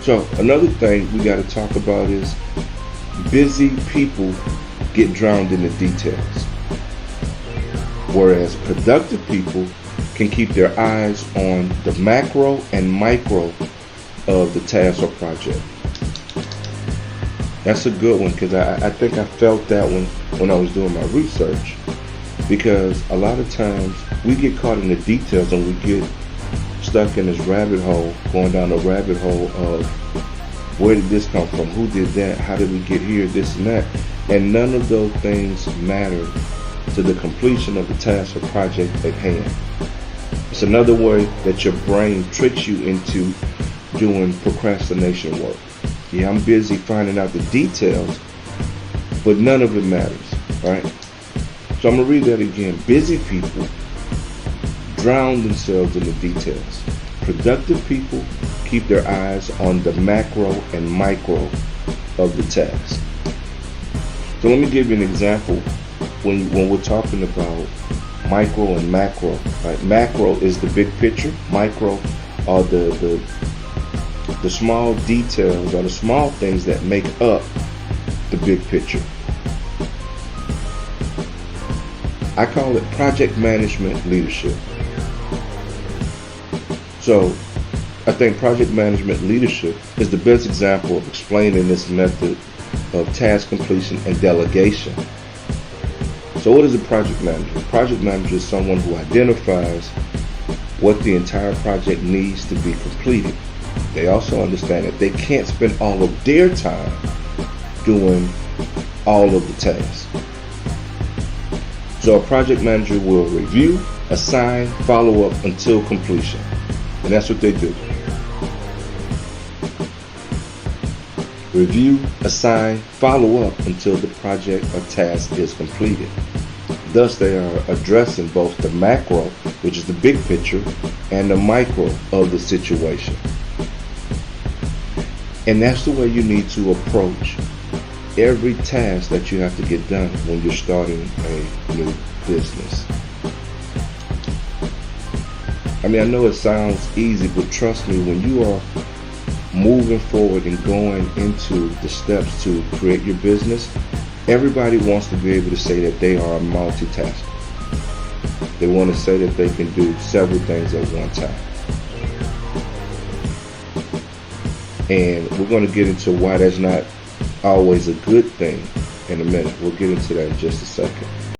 So another thing we got to talk about is busy people get drowned in the details, whereas productive people can keep their eyes on the macro and micro of the task or project. That's a good one, because I think I felt that one when I was doing my research, because a lot of times we get caught in the details and we get stuck in this rabbit hole, going down the rabbit hole of where did this come from, who did that, how did we get here, this and that, and none of those things matter to the completion of the task or project at hand. It's another way that your brain tricks you into doing procrastination work. Yeah, I'm busy finding out the details, but none of it matters, right? So I'm going to read that again. Busy people drown themselves in the details. Productive people keep their eyes on the macro and micro of the task. So let me give you an example when we're talking about micro and macro. Right? Macro is the big picture. Micro are the small details, or the small things that make up the big picture. I call it project management leadership. So I think project management leadership is the best example of explaining this method of task completion and delegation. So what is a project manager? A project manager is someone who identifies what the entire project needs to be completed. They also understand that they can't spend all of their time doing all of the tasks. So a project manager will review, assign, follow up until completion. And that's what they do. Review, assign, follow up until the project or task is completed. Thus, they are addressing both the macro, which is the big picture, and the micro of the situation. And that's the way you need to approach every task that you have to get done when you're starting a new business. I mean, I know it sounds easy, but trust me, when you are moving forward and going into the steps to create your business, everybody wants to be able to say that they are a multitasker. They want to say that they can do several things at one time. And we're going to get into why that's not always a good thing in a minute. We'll get into that in just a second.